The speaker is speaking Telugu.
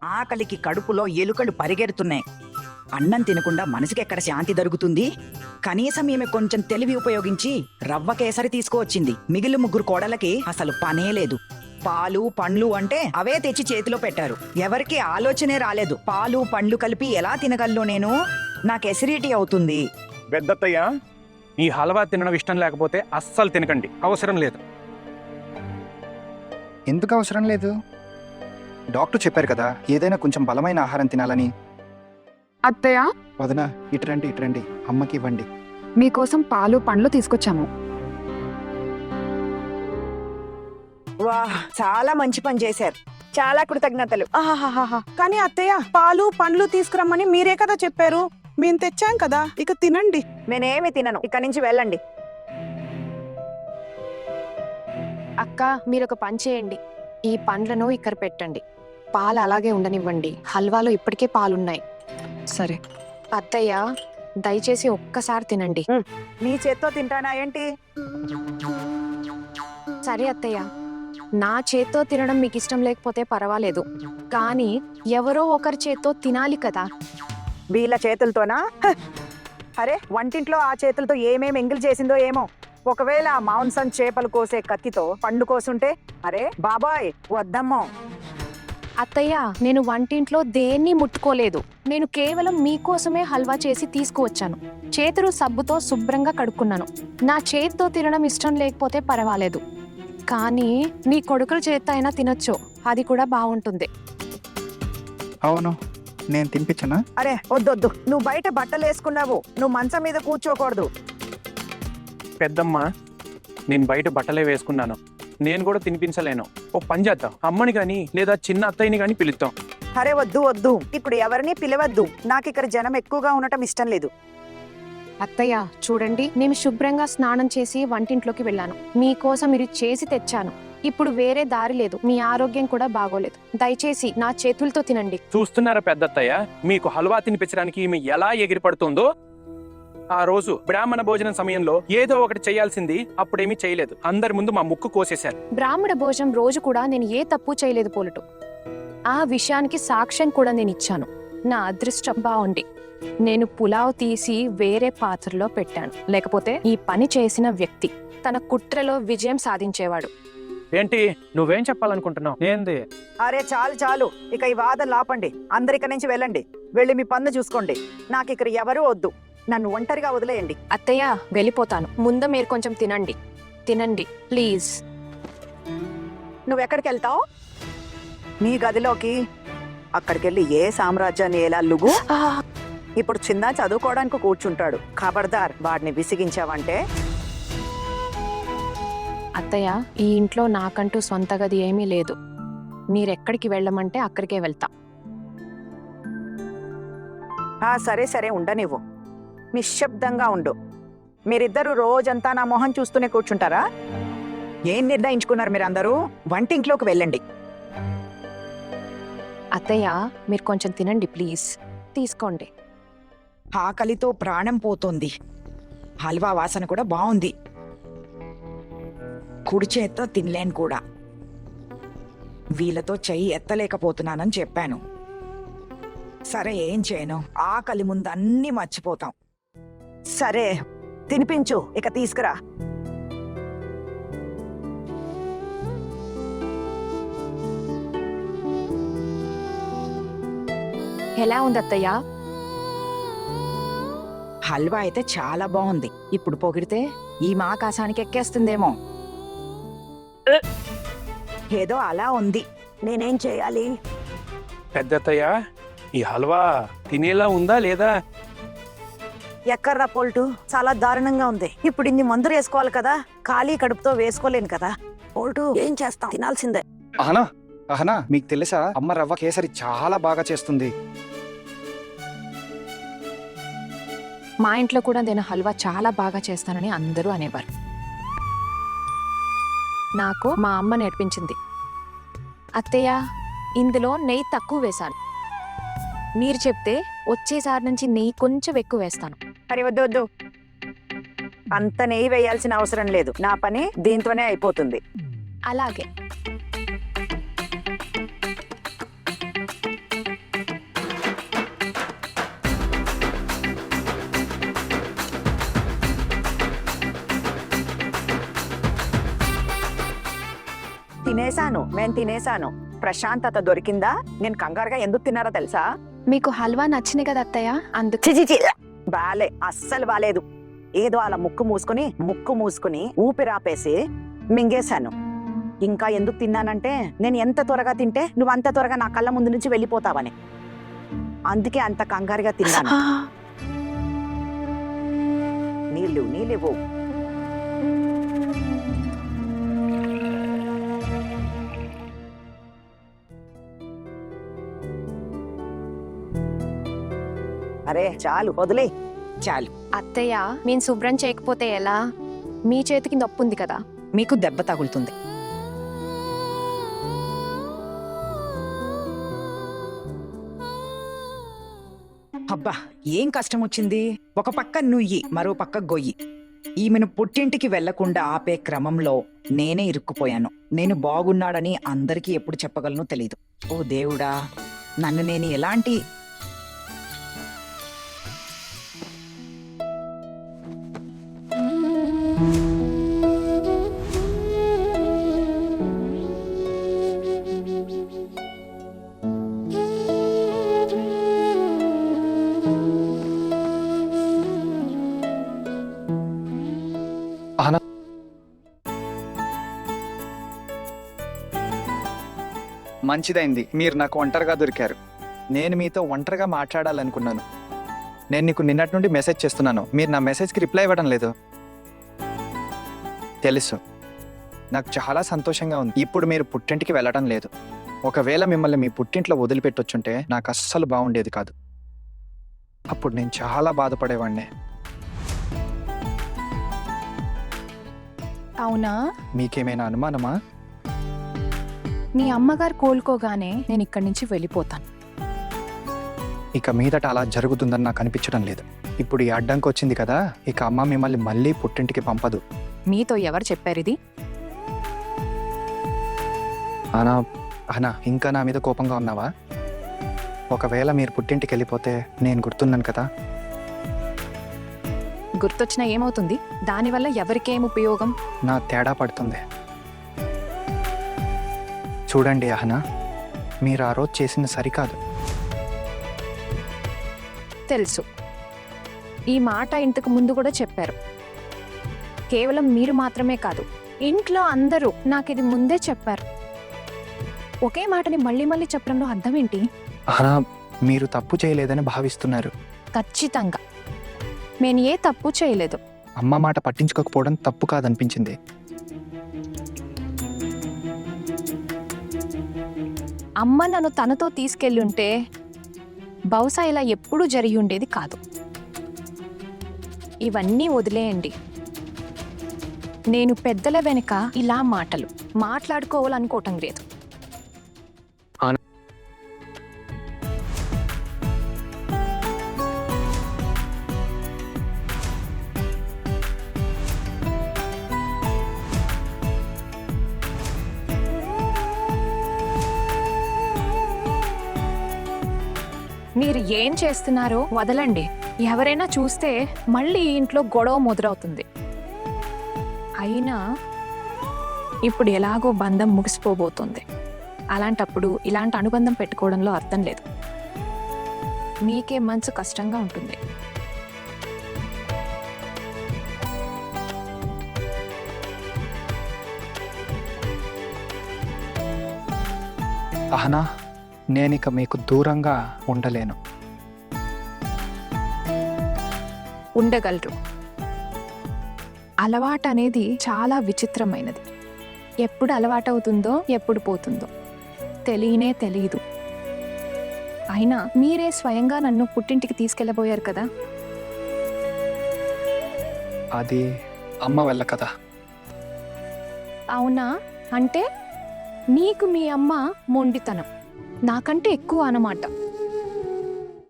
ఆకలికి కడుపులో ఎలుకలు పరిగెడుతున్నాయి. అన్నం తినకుండా మనసుకెక్కడ శాంతి దొరుకుతుంది? కనీసం ఈమె కొంచెం తెలివి ఉపయోగించి రవ్వ కేసరి తీసుకువచ్చింది. మిగిలిన ముగ్గురు కోడలకి అసలు పనే లేదు. పాలు పండ్లు అంటే అవే తెచ్చి చేతిలో పెట్టారు. ఎవరికి ఆలోచనే రాలేదు. పాలు పండ్లు కలిపి ఎలా తినగలను నేను? నాకు ఎసిడిటీ అవుతుంది. పెద్దత్తయ్య, ఈ హల్వా తినడం ఇష్టం లేకపోతే అస్సలు తినకండి, అవసరం లేదు. ఎందుకు అవసరం లేదు? డాక్టర్ చెప్పారు కదా ఏదైనా కొంచెం బలమైన ఆహారం తినాలని. అత్తయ్య, వదనా, ఇటురండి, అమ్మకి ఇవ్వండి. మీకోసం పాలు పండ్లు తీసుకొచ్చాము. వాహ్, చాలా మంచి పని చేశారు. చాలా కృతజ్ఞతలు. ఆహాహాహా. కానీ అత్తయ్య, పాలు పండ్లు తీసుకురమ్మని మీరే కదా చెప్పారు. మేము తెచ్చాం కదా, ఇక తినండి. నేనేమి తినను, ఇక్కడి నుంచి వెళ్ళండి. అక్క, మీరొక పని చేయండి. ఈ పండ్లను ఇక్కడ పెట్టండి. పాలు అలాగే ఉండనివ్వండి. హల్వాలో ఇప్పటికే పాలున్నాయి. సరే. అత్తయ్య, దయచేసి ఒక్కసారి తినండి. నీ చేత్తో తింటానా ఏంటి? సరే అత్తయ్య, నా చేత్తో తినడం మీకు ఇష్టం లేకపోతే పర్వాలేదు, కానీ ఎవరో ఒకరి చేత్తో తినాలి కదా. వీళ్ళ చేతులతోనా? అరే, వంటింట్లో ఆ చేతులతో ఏమేమి ఎంగిల్ చేసిందో ఏమో. ఒకవేళ ఆ మాంసం చేపలు కోసే కత్తితో పండు కోసుంటే? అరే బాబాయ్, వద్దమ్మో. అత్తయ్య, నేను వంటింట్లో దేన్ని ముట్టుకోలేదు. నేను కేవలం మీకోసమే హల్వా చేసి తీసుకువచ్చాను. చేతులు సబ్బుతో శుభ్రంగా కడుక్కున్నాను. నా చేత్తో తినడం ఇష్టం లేకపోతే పర్వాలేదు, కానీ నీ కొడుకుల చేత్తో అయినా తినొచ్చు, అది కూడా బాగుంటుంది. అవును, నేను తినిపించనా? అరే వద్దొద్దు, నువ్వు బయట బట్టలు వేసుకున్నావు, నువ్వు మంచం మీద కూర్చోకూడదు. పెద్దమ్మ, నేను బయట బట్టలే వేసుకున్నాను, నేను కూడా తినిపించలేను. ఓ పని చేద్దాం, అమ్మని గాని లేదా చిన్న అత్తయ్యని గాని పిలుద్దాం. అరే వద్దు, ఇప్పుడు ఎవరిని పిలవద్దు. నాకు ఇక్కడ జనం ఎక్కువగా ఉండటం ఇష్టం లేదు. అత్తయ్య చూడండి, నేను శుభ్రంగా స్నానం చేసి వంటింట్లోకి వెళ్ళాను. మీకోసం మీరు చేసి తెచ్చాను. ఇప్పుడు వేరే దారి లేదు. మీ ఆరోగ్యం కూడా బాగోలేదు. దయచేసి నా చేతులతో తినండి. చూస్తున్నారా పెద్దత్తయ్య, మీకు హల్వా తినిపించడానికి ఈమె ఎలా ఎగిరిపడుతుందో? ఆ రోజు బ్రాహ్మణ భోజనం సమయంలో ఏదో ఒకటి చేయాల్సింది, అప్పుడేమీ చేయలేదు. అందరి ముందు మా ముక్కు కోసేశారు. బ్రాహ్మణ భోజనం రోజు కూడా నేను ఏ తప్పు చేయలేదు పోలుటు. ఆ విషయానికి సాక్ష్యం కూడా నేను ఇచ్చాను. నా అదృష్టం బాగుండి నేను పులావ్ తీసి వేరే పాత్రలో పెట్టాను. లేకపోతే ఈ పని చేసిన వ్యక్తి తన కుట్రలో విజయం సాధించేవాడు. ఏంటి, నువ్వేం చెప్పాలనుకుంటున్నావు? ఏంది? అరే చాలు, ఇక ఈ వాదన లాపండి. అందరిక నుంచి వెళ్ళండి, వెళ్ళి మీ పన్ను చూసుకోండి. నాకు ఇక్కడ ఎవరూ వద్దు, నన్ను ఒంటరిగా వదిలేయండి. అత్తయ్య, వెళ్ళిపోతాను. ముందు మీరు కొంచెం తినండి ప్లీజ్. నువ్వెక్కడికి వెళ్తావు? నీ గదిలోకి. అక్కడికెళ్ళి ఏ సామ్రాజ్యాన్ని ఏలాలుగు. ఇప్పుడు చిన్న చదువుకోవడానికి కూర్చుంటాడు. ఖబర్దార్, వాడిని విసిగించావంటే. అత్తయ్య, ఈ ఇంట్లో నాకంటూ సొంత గది ఏమీ లేదు. మీరెక్కడికి వెళ్ళమంటే అక్కడికే వెళ్తా. సరే ఉండనివ్వు. నిశ్శబ్దంగా ఉండు. మీరిద్దరూ రోజంతా నా మొహం చూస్తూనే కూర్చుంటారా? ఏం నిర్ణయించుకున్నారు మీరందరూ? వంటింట్లోకి వెళ్ళండి. అత్తయ్య, మీరు కొంచెం తినండి ప్లీజ్. తీసుకోండి. ఆకలితో ప్రాణం పోతోంది. హల్వా వాసన కూడా బాగుంది. కుడి చేత్తో తినలేను కూడా. వీళ్ళతో చెయ్యి ఎత్తలేకపోతున్నానని చెప్పాను. సరే, ఏం చేయను. ఆకలి ముందు అన్నీ మర్చిపోతాం. సరే, తినిపించు, ఇక తీసుకురా. ఎలా ఉంది అత్తయ్య? హల్వా అయితే చాలా బాగుంది. ఇప్పుడు పొగిడితే ఈ ఆకాశానికి ఎక్కేస్తుందేమో. ఏదో అలా ఉంది. నేనేం చేయాలి? పెద్దత్తయ్య, ఈ హల్వా తినేలా ఉందా లేదా? ఎక్కడ్రా పోల్టు, చాలా దారుణంగా ఉంది. ఇప్పుడు ఇన్ని మందులు వేసుకోవాలి కదా, ఖాళీ కడుపుతో వేసుకోలేను కదా. పోల్టు, ఏం చేస్తాం, తినాల్సిందే. అహనా, మీకు తెలుసా, అమ్మ రవ్వ కేసరి చాలా బాగా చేస్తుంది. మా ఇంట్లో కూడా నేను హల్వా చాలా బాగా చేస్తానని అందరూ అనేవారు. నాకు మా అమ్మ నేర్పించింది. అత్తయ్య, ఇందులో నెయ్యి తక్కువ వేశాను. మీరు చెప్తే వచ్చేసారి నుంచి నెయ్యి కొంచెం ఎక్కువ వేస్తాను. అరే వద్దు, అంత నెయ్యి వేయాల్సిన అవసరం లేదు. నా పని దీంతోనే అయిపోతుంది. అలాగే. నేను తినేశాను. ప్రశాంతత దొరికిందా? నేను కంగారుగా ఎందుకు తిన్నారో తెలుసా? మీకు హల్వా నచ్చింది కదా అత్తయ్య, అందుకు. చిచి బాలే, అస్సలు బాలేదు. ఏదో అలా ముక్కు మూసుకుని ఊపిరాపేసి మింగేశాను. ఇంకా ఎందుకు తిన్నానంటే నేను ఎంత త్వరగా తింటే నువ్వు అంత త్వరగా నా కళ్ళ ముందు నుంచి వెళ్ళిపోతావని. అందుకే అంత కంగారుగా తిన్నాను. నీళ్ళివ్వు. అరే చాలు, వదిలే, చాలు. అత్తయ్య, మేము శుభ్రం చేయకపోతే ఎలా? మీ చేతికి నొప్పి ఉంది కదా. మీకు దెబ్బ తగులుతుంది. అబ్బా, ఏం కష్టం వచ్చింది? ఒక పక్క నుయ్యి, మరో పక్క గొయ్యి. ఈమెను పుట్టింటికి వెళ్లకుండా ఆపే క్రమంలో నేనే ఇరుక్కుపోయాను. నేను బాగున్నాడని అందరికీ ఎప్పుడు చెప్పగలను తెలీదు. ఓ దేవుడా, నన్ను నేను ఎలాంటి అహనా, మంచిదైంది మీరు నాకు ఒంటరిగా దొరికారు. నేను మీతో ఒంటరిగా మాట్లాడాలనుకున్నాను. నేను నీకు నిన్నటి నుండి మెసేజ్ చేస్తున్నాను, మీరు నా మెసేజ్కి రిప్లై ఇవ్వడం లేదు. తెలుసు, నాకు చాలా సంతోషంగా ఉంది. ఇప్పుడు మీరు పుట్టింటికి వెళ్ళడం లేదు. ఒకవేళ మిమ్మల్ని మీ పుట్టింట్లో వదిలిపెట్టొచ్చుంటే నాకు అస్సలు బాగుండేది కాదు. అప్పుడు నేను చాలా బాధపడేవాడిని. అవునా? మీకేమైనా అనుమానమా? మీ అమ్మగారు కోలుకోగానే నేను ఇక్కడి నుంచి వెళ్ళిపోతాను. ఇక మీదట అలా జరుగుతుందని నాకు అనిపించడం లేదు. ఇప్పుడు ఈ అడ్డంకి వచ్చింది కదా, ఇక అమ్మ మిమ్మల్ని మళ్ళీ పుట్టింటికి పంపదు. మీతో ఎవరు చెప్పారు ఇది? అనా ఇంకా నా మీద కోపంగా ఉన్నావా? ఒకవేళ మీరు పుట్టింటికి వెళ్ళిపోతే నేను గుర్తున్నాను కదా. గుర్తొచ్చినా ఏమవుతుంది? దానివల్ల ఎవరికేం ఉపయోగం? నా తేడా పడుతుంది. చూడండి అహనా, మీరు ఆ రోజు చేసింది సరికాదు. తెలుసు, ఈ మాట ఇంతకు ముందు కూడా చెప్పారు. కేవలం మీరు మాత్రమే కాదు, ఇంట్లో అందరూ నాకు ఇది ముందే చెప్పారు. ఒకే మాటని మళ్ళీ మళ్ళీ చెప్పడంలో అర్థం ఏంటి? అహనా, మీరు తప్పు చేయలేదని భావిస్తున్నారు. ఖచ్చితంగా నేను ఏ తప్పు చేయలేదు. అమ్మ మాట పట్టించుకోకపోవడం తప్పు కాదనిపించింది. అమ్మ నన్ను తనతో తీసుకెళ్ళుంటే బహుశా ఇలా ఎప్పుడూ జరిగి ఉండేది కాదు. ఇవన్నీ వదిలేయండి. నేను పెద్దల వెనుక ఇలా మాటలు మాట్లాడుకోవాలనుకోవటం లేదు. మీరు ఏం చేస్తున్నారో వదలండి. ఎవరైనా చూస్తే మళ్ళీ ఇంట్లో గొడవ మొదలవుతుంది. అయినా ఇప్పుడు ఎలాగో బంధం ముగిసిపోబోతుంది. అలాంటప్పుడు ఇలాంటి అనుబంధం పెట్టుకోవడంలో అర్థం లేదు. మీకే మనసు కష్టంగా ఉంటుంది. అహనా, నేనిక మీకు దూరంగా ఉండలేను. ఉండగలరు. అలవాటు అనేది చాలా విచిత్రమైనది. ఎప్పుడు అలవాటవుతుందో ఎప్పుడు పోతుందో తెలియదు. అయినా మీరే స్వయంగా నన్ను పుట్టింటికి తీసుకెళ్ళబోయారు కదా. అది అమ్మ వల్ల కదా. అవునా? అంటే నీకు మీ అమ్మ మొండితనం నాకంటే ఎక్కువ అన్నమాట.